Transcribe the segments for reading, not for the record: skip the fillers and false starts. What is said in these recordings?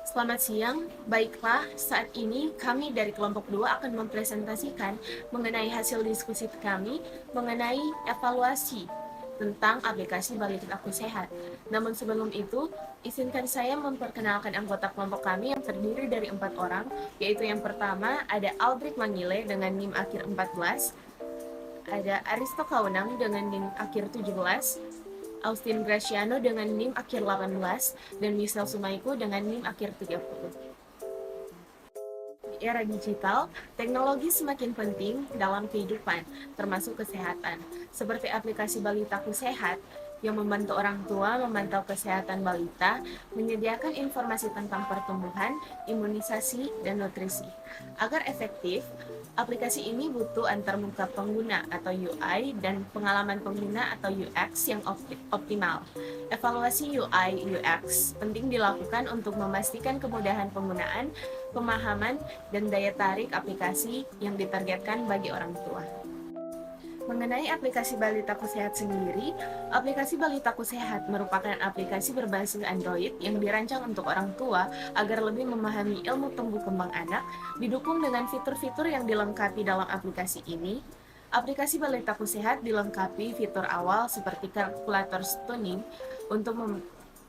Selamat siang, baiklah saat ini kami dari kelompok 2 akan mempresentasikan mengenai hasil diskusi kami mengenai evaluasi tentang aplikasi Balikin Aku Sehat. Namun sebelum itu, izinkan saya memperkenalkan anggota kelompok kami yang terdiri dari 4 orang, yaitu yang pertama ada Aldrich Mangile dengan NIM akhir 14, ada Aristo Kaunang dengan NIM akhir 17, Austin Graciano dengan NIM akhir 18, dan Michelle Sumaiku dengan NIM akhir 30. Di era digital, teknologi semakin penting dalam kehidupan, termasuk kesehatan, seperti aplikasi Balitaku Sehat yang membantu orang tua memantau kesehatan balita, menyediakan informasi tentang pertumbuhan, imunisasi, dan nutrisi. Agar efektif, aplikasi ini butuh antarmuka pengguna atau UI dan pengalaman pengguna atau UX yang optimal. Evaluasi UI UX penting dilakukan untuk memastikan kemudahan penggunaan, pemahaman, dan daya tarik aplikasi yang ditargetkan bagi orang tua. Mengenai aplikasi Balitaku Sehat sendiri, aplikasi Balitaku Sehat merupakan aplikasi berbasis Android yang dirancang untuk orang tua agar lebih memahami ilmu tumbuh kembang anak, didukung dengan fitur-fitur yang dilengkapi dalam aplikasi ini. Aplikasi Balitaku Sehat dilengkapi fitur awal seperti kalkulator tuning untuk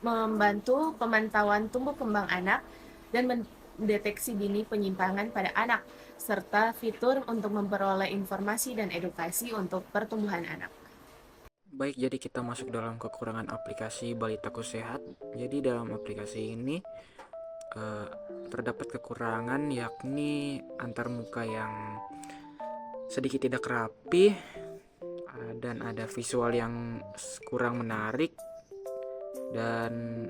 membantu pemantauan tumbuh kembang anak dan mendeteksi dini penyimpangan pada anak, serta fitur untuk memperoleh informasi dan edukasi untuk pertumbuhan anak. Baik, jadi kita masuk dalam kekurangan aplikasi Balitaku Sehat. Jadi dalam aplikasi ini eh, terdapat kekurangan yakni antarmuka yang sedikit tidak rapi, dan ada visual yang kurang menarik, dan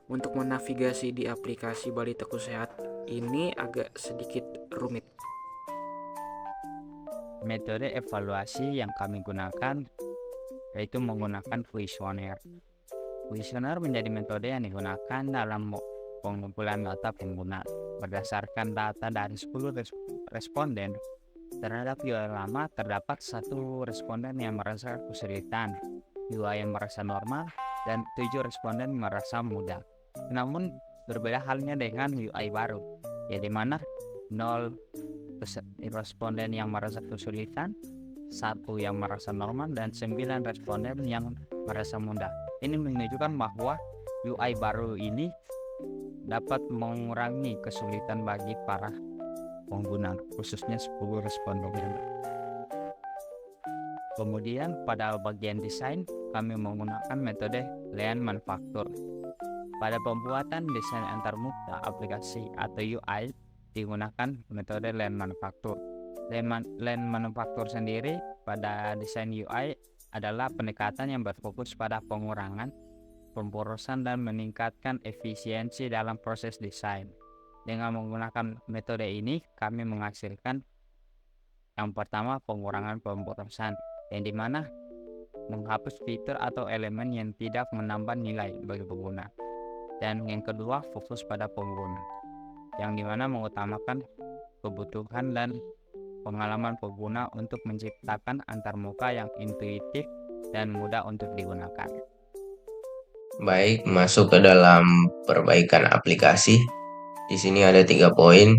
untuk menavigasi di aplikasi Balitaku Sehat ini agak sedikit rumit. Metode evaluasi yang kami gunakan yaitu menggunakan kuesioner. Kuesioner menjadi metode yang digunakan dalam pengumpulan data pengguna. Berdasarkan data dari 10 responden, terhadap UI lama terdapat 1 responden yang merasa kesulitan, UI yang merasa normal, dan 7 responden merasa mudah. Namun berbeda halnya dengan UI baru, ya di mana 0 responden yang merasa kesulitan, 1 yang merasa normal, dan 9 responden yang merasa mudah. Ini menunjukkan bahwa UI baru ini dapat mengurangi kesulitan bagi para pengguna, khususnya 10 responden. Kemudian pada bagian desain, kami menggunakan metode Lean Manufacture. Pada pembuatan desain antarmuka aplikasi atau UI, digunakan metode Lean Manufacture. Lean Manufacture sendiri pada desain UI adalah pendekatan yang berfokus pada pengurangan, pemborosan, dan meningkatkan efisiensi dalam proses desain. Dengan menggunakan metode ini, kami menghasilkan yang pertama pengurangan pemborosan, yang dimana menghapus fitur atau elemen yang tidak menambah nilai bagi pengguna. Dan yang kedua, fokus pada pengguna, yang dimana mengutamakan kebutuhan dan pengalaman pengguna untuk menciptakan antarmuka yang intuitif dan mudah untuk digunakan. Baik, masuk ke dalam perbaikan aplikasi. Di sini ada 3 poin.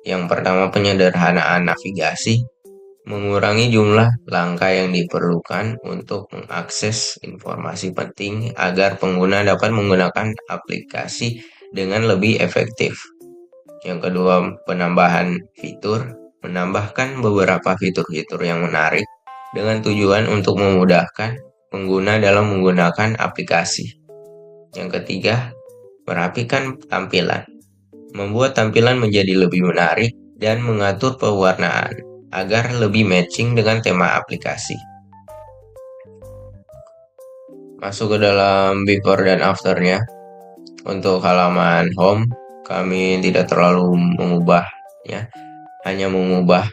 Yang pertama, penyederhanaan navigasi, mengurangi jumlah langkah yang diperlukan untuk mengakses informasi penting agar pengguna dapat menggunakan aplikasi dengan lebih efektif. Yang kedua, penambahan fitur, menambahkan beberapa fitur-fitur yang menarik dengan tujuan untuk memudahkan pengguna dalam menggunakan aplikasi. Yang ketiga, merapikan tampilan, membuat tampilan menjadi lebih menarik dan mengatur pewarnaan agar lebih matching dengan tema aplikasi. Masuk ke dalam before dan afternya. Untuk halaman home, kami tidak terlalu mengubahnya, hanya mengubah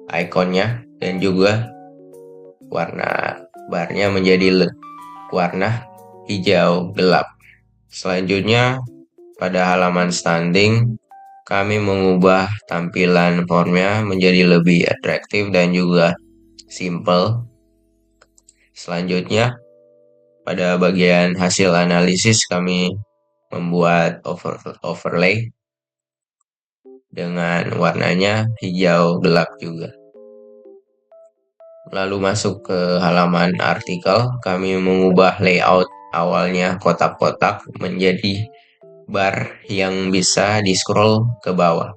ikonnya dan juga warna barnya menjadi warna hijau gelap. Selanjutnya, pada halaman standing, kami mengubah tampilan formnya menjadi lebih atraktif dan juga simple. Selanjutnya, pada bagian hasil analisis kami membuat overlay dengan warnanya hijau gelap juga. Lalu masuk ke halaman artikel, kami mengubah layout awalnya kotak-kotak menjadi bar yang bisa di-scroll ke bawah.